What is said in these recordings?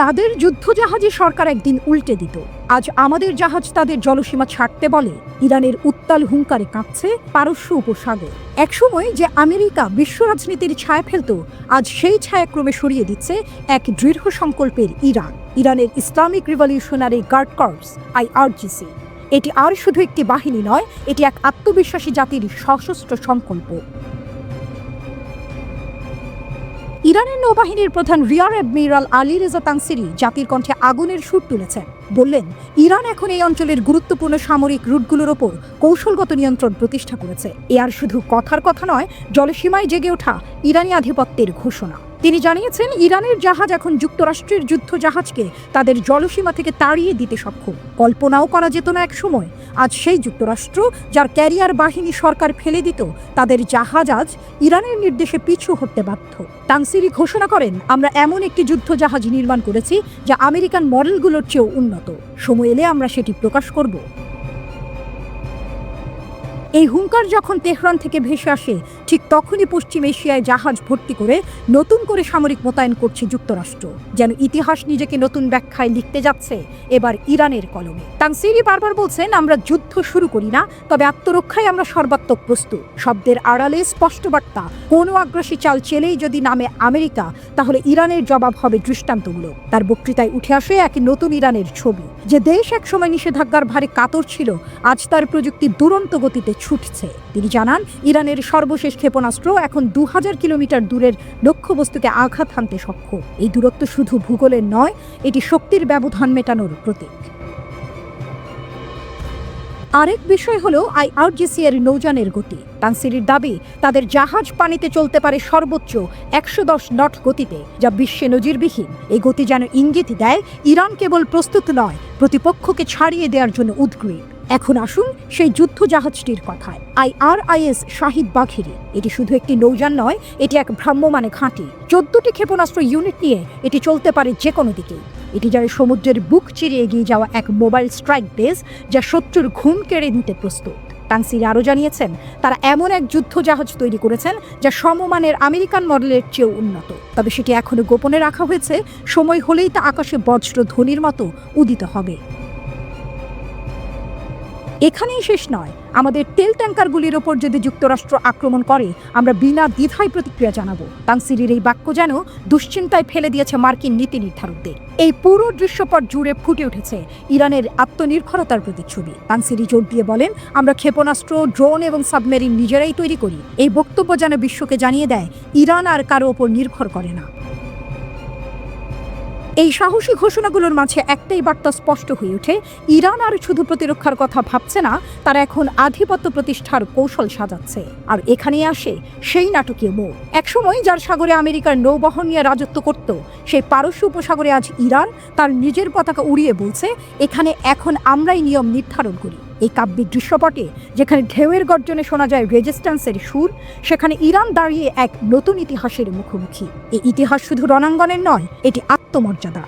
তাদের যুদ্ধজাহাজে সরকার একদিন উল্টে দিত। আজ আমাদের জাহাজ তাদের জলসীমা ছাড়তে বলে। ইরানের উত্তাল হুঙ্কারে কাঁপছে পারস্য উপসাগর। একসময় যে আমেরিকা বিশ্ব রাজনীতির ছায়া ফেলত, আজ সেই ছায়া ক্রমে সরিয়ে দিচ্ছে এক দৃঢ় সংকল্পের ইরান। ইরানের Islamic revolutionary guard corps IRGC। এটি আর শুধু একটি বাহিনী নয়, এটি এক আত্মবিশ্বাসী জাতির সশস্ত্র সংকল্প। ইরানের নৌবাহিনীর প্রধান রিয়ার অ্যাডমিরাল আলী রেজা তানসিরি জাতির কণ্ঠে আগুনের সুর তুলেছেন। বললেন, ইরান এখন এই অঞ্চলের গুরুত্বপূর্ণ সামরিক রুটগুলোর ওপর কৌশলগত নিয়ন্ত্রণ প্রতিষ্ঠা করেছে। এ আর শুধু কথার কথা নয়, জলসীমায় জেগে ওঠা ইরানি আধিপত্যের ঘোষণা। তিনি জানিয়েছেন, ইরানের জাহাজ এখন যুক্তরাষ্ট্রের যুদ্ধ জাহাজকে তাদের জলসীমা থেকে তাড়িয়ে দিতে সক্ষম। কল্পনাও করা যেত না এক সময়। আজ সেই যুক্তরাষ্ট্র, যার ক্যারিয়ার বাহিনী সরকার ফেলে দিত, তাদের জাহাজ আজ ইরানের নির্দেশে পিছু হতে বাধ্য। তানসিরি ঘোষণা করেন, আমরা এমন একটি যুদ্ধ জাহাজ নির্মাণ করেছি যা আমেরিকান মডেলগুলোর চেয়েও উন্নত। সময় এলে আমরা সেটি প্রকাশ করব। এই হুঙ্কার যখন তেহরান থেকে ভেসে আসে, ঠিক তখনই পশ্চিম এশিয়ায় জাহাজ ভর্তি করে নতুন করে সামরিক মোতায়েন করছে যুক্তরাষ্ট্র। যেন ইতিহাস নিজেকে নতুন ব্যাখ্যায় লিখতে যাচ্ছে এবার ইরানের কলমে। তানসিরি বারবার বলছেন, আমরা যুদ্ধ শুরু করি না, তবে আত্মরক্ষায় আমরা সর্বাত্মক প্রস্তুত। শব্দের আড়ালে স্পষ্ট বার্তা, কোনো আগ্রাসী চাল চেলেই যদি নামে আমেরিকা, তাহলে ইরানের জবাব হবে দৃষ্টান্তমূলক। তার বক্তৃতায় উঠে আসে এক নতুন ইরানের ছবি। যে দেশ একসময় নিষেধাজ্ঞার ভারে কাতর ছিল, আজ তার প্রযুক্তি দুরন্ত গতিতে ছুটছে। তিনি জানান, ইরানের সর্বশেষ ক্ষেপণাস্ত্র এখন 2000 কিলোমিটার দূরের লক্ষ্যবস্তুকে আঘাত হানতে সক্ষম। এই দূরত্ব শুধু ভূগোলের নয়, এটি শক্তির ব্যবধান মেটানোর প্রতীক। আরেক বিষয় হলো IRGC এর নৌযানের গতি। তানসিরির দাবি, তাদের জাহাজ পানিতে চলতে পারে সর্বোচ্চ 110 নট গতিতে, যা বিশ্বে নজিরবিহীন। এই গতি যেন ইঙ্গিত দেয়, ইরান কেবল প্রস্তুত নয়, প্রতিপক্ষকে ছাড়িয়ে দেওয়ার জন্য উদ্গ্রীব। এখন আসুন সেই যুদ্ধ জাহাজটির কথায়। IRIS শাহিদ বাঘেরি। এটি শুধু একটি নৌযান নয়, এটি এক ভ্রাম্যমানে ঘাঁটি। 14টি ক্ষেপণাস্ত্র ইউনিট নিয়ে এটি চলতে পারে যে কোনো দিকেই। এটি যারা সমুদ্রের বুক চিরে এগিয়ে যাওয়া এক মোবাইল স্ট্রাইক বেস, যা শত্রুর ঘুম কেড়ে নিতে প্রস্তুত। তানসিরি আরও জানিয়েছেন, তারা এমন এক যুদ্ধ জাহাজ তৈরি করেছেন যা সমমানের আমেরিকান মডেলের চেয়েও উন্নত। তবে সেটি এখনো গোপনে রাখা হয়েছে, সময় হলেই তা আকাশে বজ্র ধ্বনির মতো উদিত হবে। এখানেই শেষ নয়, আমাদের তেল ট্যাঙ্কারগুলির ওপর যদি যুক্তরাষ্ট্র আক্রমণ করে, আমরা বিনা দ্বিধায় প্রতিক্রিয়া জানাবো। তানসিরির এই বাক্য যেন দুশ্চিন্তায় ফেলে দিয়েছে মার্কিন নীতি নির্ধারকদের। এই পুরো দৃশ্যপট জুড়ে ফুটে উঠেছে ইরানের আত্মনির্ভরতার প্রতিচ্ছবি। তানসিরি জোর দিয়ে বলেন, আমরা ক্ষেপণাস্ত্র, ড্রোন এবং সাবমেরিন নিজেরাই তৈরি করি। এই বক্তব্য যেন বিশ্বকে জানিয়ে দেয়, ইরান আর কারো ওপর নির্ভর করে না। এই সাহসী ঘোষণাগুলোর মাঝে একটাই বার্তা স্পষ্ট হয়ে ওঠে, ইরান আর শুধু প্রতিরক্ষার কথা ভাবছে না, তারা এখন আধিপত্য প্রতিষ্ঠার কৌশল সাজাচ্ছে। আর এখানেই আসে সেই নাটকীয় মোড়। একসময় যার সাগরে আমেরিকার নৌবহর নিয়ে রাজত্ব করত, সেই পারস্য উপসাগরে আজ ইরান তার নিজের পতাকা উড়িয়ে বলছে, এখানে এখন আমরাই নিয়ম নির্ধারণ করি। এই কাব্যিক দৃশ্যপটে যেখানে ঢেউয়ের গর্জনে শোনা যায় রেজিস্ট্যান্সের সুর, সেখানে ইরান দাঁড়িয়ে এক নতুন ইতিহাসের মুখোমুখি। এই ইতিহাস শুধু রণাঙ্গনের নয়, এটি আত্মমর্যাদা।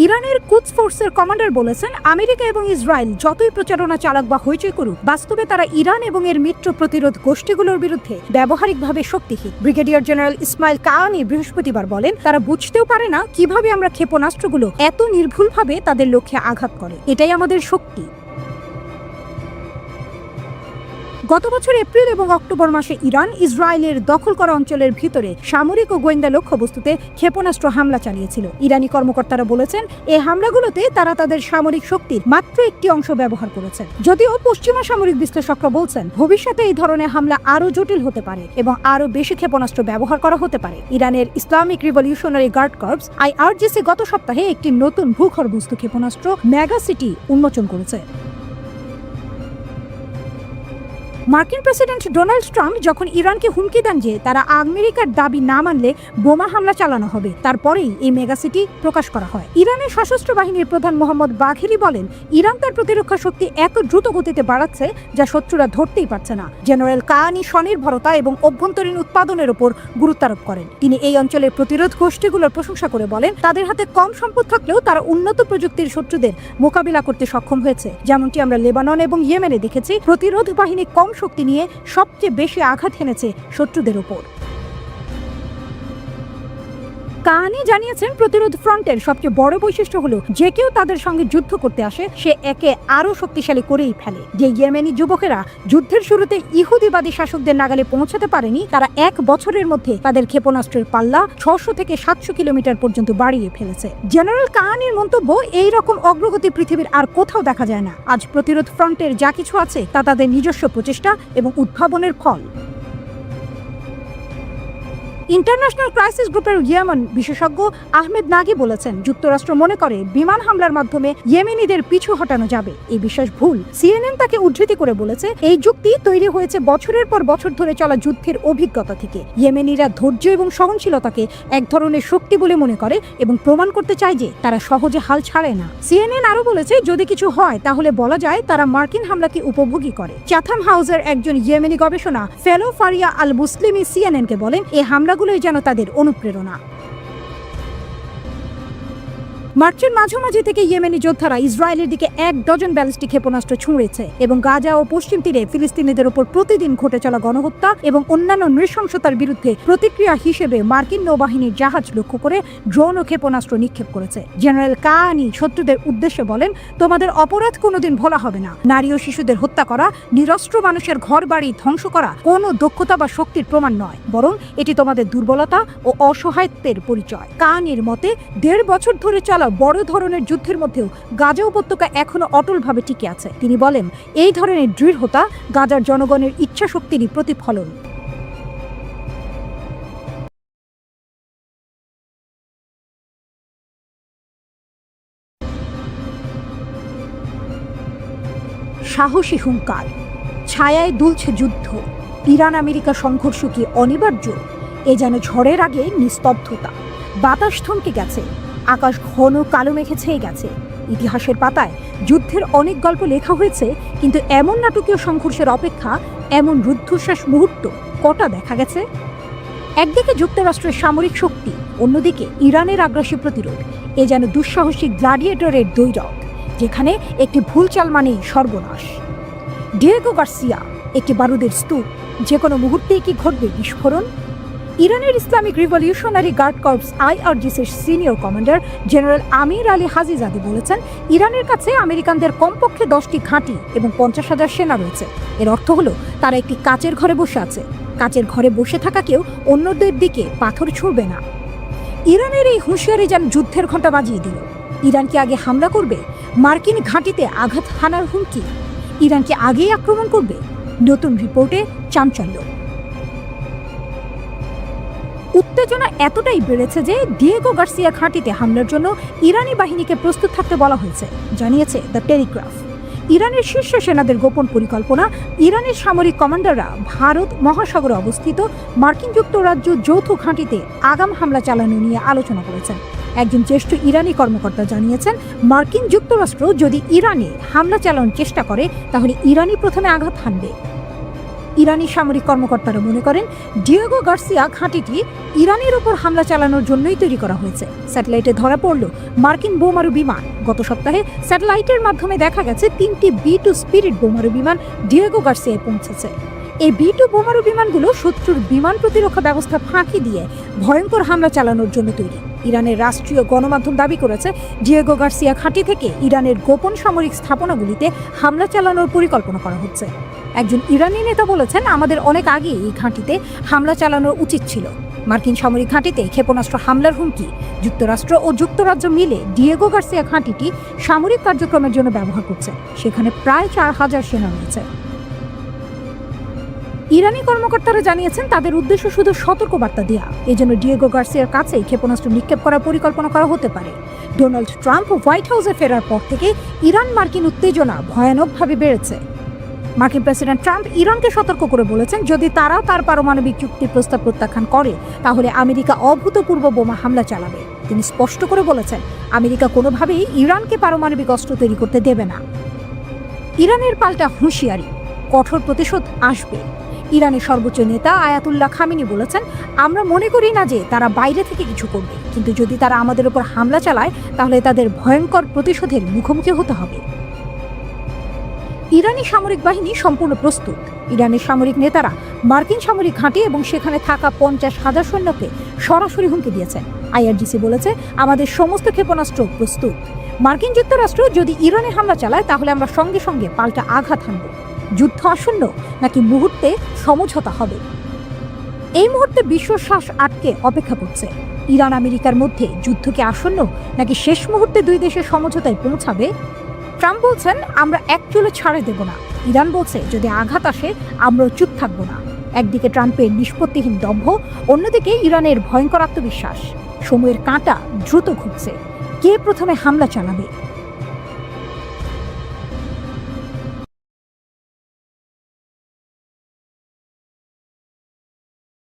ইরানের কুদস ফোর্সের কমান্ডার বলেছেন, আমেরিকা এবং ইসরায়েল যতই প্রচারণা চালাক বা হইচই করুক, বাস্তবে তারা ইরান এবং এর মিত্র প্রতিরোধ গোষ্ঠীগুলোর বিরুদ্ধে ব্যবহারিকভাবে শক্তিহীন। ব্রিগেডিয়ার জেনারেল ইসমাইল কায়ানি বৃহস্পতিবার বলেন, তারা বুঝতেও পারে না কিভাবে আমরা ক্ষেপণাস্ত্রগুলো এত নির্ভুলভাবে তাদের লক্ষ্যে আঘাত করে। এটাই আমাদের শক্তি। গত বছর এপ্রিল এবং অক্টোবর মাসে ইরান ইসরায়েলের দখল করা অঞ্চলের ভিতরে সামরিক ও গোয়েন্দা লক্ষ্যবস্তুতে ক্ষেপণাস্ত্র হামলা চালিয়েছিল। ইরানি কর্মকর্তারা বলেছেন, এই হামলাগুলোতে তারা তাদের সামরিক শক্তির মাত্র একটি অংশ ব্যবহার করেছেন। যদিও পশ্চিমা সামরিক বিশ্লেষকরা বলছেন, ভবিষ্যতে এই ধরনের হামলা আরও জটিল হতে পারে এবং আরও বেশি ক্ষেপণাস্ত্র ব্যবহার করা হতে পারে। ইরানের Islamic revolutionary guard corps IRGC গত সপ্তাহে একটি নতুন ভূগর্ভস্থ ক্ষেপণাস্ত্র মেগাসিটি উন্মোচন করেছে। মার্কিন প্রেসিডেন্ট ডোনাল্ড ট্রাম্প যখন ইরানকে হুমকি দেন যে তারা আমেরিকার দাবি না মানলে বোমা হামলা চালানো হবে, তারপরেই এই মেগাসিটি প্রকাশ করা হয়। ইরানের সশস্ত্র বাহিনীর প্রধান মোহাম্মদ বাঘেরি বলেন, ইরান তার প্রতিরক্ষা শক্তি এত দ্রুত গতিতে বাড়াচ্ছে যা শত্রুরা ধরতেই পারছে না। জেনারেল কায়ানি স্বনির্ভরতা এবং অভ্যন্তরীণ উৎপাদনের উপর গুরুত্ব আরোপ করেন। তিনি এই অঞ্চলের প্রতিরোধ গোষ্ঠীগুলোর প্রশংসা করে বলেন, তাদের হাতে কম সম্পদ থাকলেও তারা উন্নত প্রযুক্তির শত্রুদের মোকাবিলা করতে সক্ষম হয়েছে। যেমনটি আমরা লেবানন এবং ইয়েমেনে দেখেছি, প্রতিরোধ বাহিনী কম শক্তি নিয়ে সবচেয়ে বেশি আঘাত হেনেছে শত্রুদের উপর। কাহানি জানিয়েছেন প্রতিরোধ ফ্রন্টের সবচেয়ে বড় বৈশিষ্ট্য হলো যে কেউ তাদের সঙ্গে যুদ্ধ করতে আসে সে একে আরো শক্তিশালী করেই ফেলে। যে ইয়েমেনি যুবকেরা যুদ্ধের শুরুতে ইহুদিবাদী শাসকদের নাগালে পৌঁছাতে পারেনি, তারা 1 বছরের মধ্যে তাদের ক্ষেপণাস্ত্রের পাল্লা 600 থেকে 700 কিলোমিটার পর্যন্ত বাড়িয়ে ফেলেছে। জেনারেল কাহানির মন্তব্য, এই রকম অগ্রগতি পৃথিবীর আর কোথাও দেখা যায় না। আজ প্রতিরোধ ফ্রন্টের যা কিছু আছে তা তাদের নিজস্ব প্রচেষ্টা এবং উদ্ভাবনের ফল। ইন্টারন্যাশনাল ক্রাইসিস গ্রুপের ইয়েমেন বিশেষজ্ঞ আহমেদ নাগি বলেছেন, যুক্তরাষ্ট্র মনে করে বিমান হামলার মাধ্যমে ইয়েমেনিদের পিছু হটানো যাবে। এই বিশ্বাস ভুল। সিএনএন তাকে উদ্ধৃতি করে বলেছে, এই যুক্তি তৈরি হয়েছে বছরের পর বছর ধরে চলা যুদ্ধের অভিজ্ঞতা থেকে। ইয়েমেনিরা ধৈর্য এবং সহনশীলতাকে এক ধরনের শক্তি বলে মনে করে এবং প্রমাণ করতে চায় যে তারা সহজে হাল ছাড়ে না। সিএনএন আরো বলেছে, যদি কিছু হয় তাহলে বলা যায় তারা মার্কিন হামলাকে উপভোগী করে। চাথাম হাউসের একজন ইয়েমেনি গবেষণা ফেলো ফারিয়া আল মুসলিমি সিএনএনকে বলেন, এই হামলাগুলোই যেন তাদের অনুপ্রেরণা। মার্চের মাঝামাঝি থেকে ইয়েমেনি যোদ্ধারা ইসরায়েলের দিকে 1 ডজন ব্যালিস্টিক ক্ষেপণাস্ত্র ছুঁড়েছে এবং গাজা ও পশ্চিম তীরে ফিলিস্তিনিদের উপর প্রতিদিন ঘটে চলা গণহত্যা এবং অন্যান্য নৃশংসতার বিরুদ্ধে প্রতিক্রিয়া হিসেবে মার্কিন নৌবাহিনীর জাহাজ লক্ষ্য করে ড্রোন ও ক্ষেপণাস্ত্র নিক্ষেপ করেছে। জেনারেল কাহানি শত্রুদের উদ্দেশ্যে বলেন, তোমাদের অপরাধ কোনোদিন ভোলা হবে না। নারী ও শিশুদের হত্যা করা, নিরস্ত্র মানুষের ঘর বাড়ি ধ্বংস করা কোনো দক্ষতা বা শক্তির প্রমাণ নয়, বরং এটি তোমাদের দুর্বলতা ও অসহায়ত্বের পরিচয়। কাহানির মতে 1.5 বছর ধরে চলা বড় ধরনের যুদ্ধের মধ্যেও গাজা উপত্যকা এখনো অটলভাবে টিকে আছে। তিনি বলেন, এই ধরনের দৃঢ়তা গাজার জনগণের ইচ্ছা শক্তিরই প্রতিফলন। সাহসী হুঙ্কার, ছায়ায় দুলছে যুদ্ধ, ইরান আমেরিকা সংঘর্ষ কি অনিবার্য? এ যেন ঝড়ের আগে নিস্তব্ধতা। বাতাস থমকে গেছে, আকাশ ঘন কালো মেঘে ছেয়ে গেছে। ইতিহাসের পাতায় যুদ্ধের অনেক গল্প লেখা হয়েছে, কিন্তু এমন নাটকীয় সংঘর্ষের অপেক্ষা, এমন রুদ্ধশ্বাস মুহূর্ত কটা দেখা গেছে? একদিকে যুক্তরাষ্ট্রের সামরিক শক্তি, অন্যদিকে ইরানের আগ্রাসী প্রতিরোধ। এ যেন দুঃসাহসী গ্লাডিয়েটরের দ্বৈরথ, যেখানে একটি ভুল চাল মানেই সর্বনাশ। ডিয়েগো গার্সিয়া একটি বারুদের স্তূপ, যে কোনো মুহূর্তেই কি ঘটবে বিস্ফোরণ? ইরানের ইসলামিক রিভলিউশনারি গার্ড কর্পস IRGCর senior commander general Amir Ali Hajizadeh বলেছেন, ইরানের কাছে আমেরিকানদের কমপক্ষে 10টি ঘাঁটি এবং 50,000 সেনা রয়েছে। এর অর্থ হলো তারা একটি কাচের ঘরে বসে আছে। কাচের ঘরে বসে থাকা কেউ অন্যদের দিকে পাথর ছুড়বে না। ইরানের এই হুঁশিয়ারি যেন যুদ্ধের ঘণ্টা বাজিয়ে দিল। ইরান কি আগে হামলা করবে? মার্কিন ঘাঁটিতে আঘাত হানার হুমকি। ইরান কি আগেই আক্রমণ করবে? নতুন রিপোর্টে চাঞ্চল্য। উত্তেজনা এতটাই বেড়েছে যে ডিয়েগো গার্সিয়া ঘাঁটিতে হামলার জন্য ইরানি বাহিনীকে প্রস্তুত থাকতে বলা হয়েছে, জানিয়েছে দ্য টেলিগ্রাফ। ইরানের শীর্ষ সেনাদের গোপন পরিকল্পনা, ইরানের সামরিক কমান্ডাররা ভারত মহাসাগরে অবস্থিত মার্কিন যুক্তরাজ্য যৌথ ঘাঁটিতে আগাম হামলা চালানো নিয়ে আলোচনা করেছেন। একজন জ্যেষ্ঠ ইরানি কর্মকর্তা জানিয়েছেন, মার্কিন যুক্তরাষ্ট্র যদি ইরানে হামলা চালানোর চেষ্টা করে তাহলে ইরানই প্রথমে আঘাত হানবে। ইরানি সামরিক কর্মকর্তারা মনে করেন, ডিয়েগো গার্সিয়া ঘাঁটিটি ইরানের উপর হামলা চালানোর জন্যই তৈরি করা হয়েছে। স্যাটেলাইটে ধরা পড়ল মার্কিন বোমারু বিমান। গত সপ্তাহে স্যাটেলাইটের মাধ্যমে দেখা গেছে 3টি B-2 স্পিরিট বোমারু বিমান ডিয়েগো গার্সিয়ায় পৌঁছেছে। এই B-2 বোমারু বিমানগুলো শত্রুর বিমান প্রতিরক্ষা ব্যবস্থা ফাঁকি দিয়ে ভয়ঙ্কর হামলা চালানোর জন্য তৈরি। ইরানের রাষ্ট্রীয় গণমাধ্যম দাবি করেছে, ডিয়েগো গার্সিয়া ঘাঁটি থেকে ইরানের গোপন সামরিক স্থাপনাগুলিতে হামলা চালানোর পরিকল্পনা করা হচ্ছে। একজন ইরানি নেতা বলেছেন, আমাদের অনেক আগে এই ঘাঁটিতে হামলা চালানো উচিত ছিল। মার্কিন সামরিক ঘাঁটিতে ক্ষেপণাস্ত্র হামলার হুমকি। যুক্তরাষ্ট্র ও যুক্তরাজ্য মিলে ডিয়েগো গার্সিয়া ঘাঁটিটি সামরিক কার্যক্রমের জন্য ব্যবহার করছে। সেখানে প্রায় 4,000 সেনা রয়েছে। ইরানি কর্মকর্তারা জানিয়েছেন, তাদের উদ্দেশ্য শুধু সতর্কবার্তা দেওয়া। এজন্য ডিয়েগো গার্সিয়ার কাছেই ক্ষেপণাস্ত্র নিক্ষেপ করার পরিকল্পনা করা হতে পারে। ডোনাল্ড ট্রাম্প হোয়াইট হাউসে ফেরার পর থেকে ইরান মার্কিন উত্তেজনা ভয়ানকভাবে বেড়েছে। মার্কিন প্রেসিডেন্ট ট্রাম্প ইরানকে সতর্ক করে বলেছেন, যদি তারা তার পারমাণবিক চুক্তির প্রস্তাব প্রত্যাখ্যান করে তাহলে আমেরিকা অভূতপূর্ব বোমা হামলা চালাবে। তিনি স্পষ্ট করে বলেছেন, আমেরিকা কোনোভাবেই ইরানকে পারমাণবিক অস্ত্র তৈরি করতে দেবে না। ইরানের পাল্টা হুঁশিয়ারি, কঠোর প্রতিশোধ আসবে। ইরানের সর্বোচ্চ নেতা আয়াতুল্লাহ খামেনি বলেছেন, আমরা মনে করি না যে তারা বাইরে থেকে কিছু করবে, কিন্তু যদি তারা আমাদের উপর হামলা চালায় তাহলে তাদের ভয়ঙ্কর প্রতিশোধের মুখোমুখি হতে হবে। ইরানি সামরিক বাহিনী সম্পূর্ণ প্রস্তুত। ইরানের সামরিক নেতারা মার্কিন সামরিক ঘাঁটি এবং সেখানে থাকা 50,000 সৈন্যকে সরাসরি হুমকি দিয়েছেন। আইআরজিসি বলেছে, আমাদের সমস্ত ক্ষেপণাস্ত্র প্রস্তুত। মার্কিন যুক্তরাষ্ট্র যদি ইরানে হামলা চালায় তাহলে আমরা সঙ্গে সঙ্গে পাল্টা আঘাত হানব। যুদ্ধ আসন্ন নাকি মুহূর্তে সমঝোতা হবে? এই মুহূর্তে বিশ্ব শ্বাস আটকে অপেক্ষা করছে। ইরান আমেরিকার মধ্যে যুদ্ধ কি আসন্ন নাকি শেষ মুহূর্তে দুই দেশের সমঝোতায় পৌঁছাবে? ট্রাম্প বলছেন, আমরা এক চুলো ছাড়ে দেব না। ইরান বলছে, যদি আঘাত আসে আমরাও চুপ থাকবো না। একদিকে ট্রাম্পের নিষ্পত্তিহীন দম্ভ, অন্যদিকে ইরানের ভয়ঙ্কর আত্মবিশ্বাস। সময়ের কাঁটা দ্রুত ঘুরছে। কে প্রথমে হামলা চালাবে?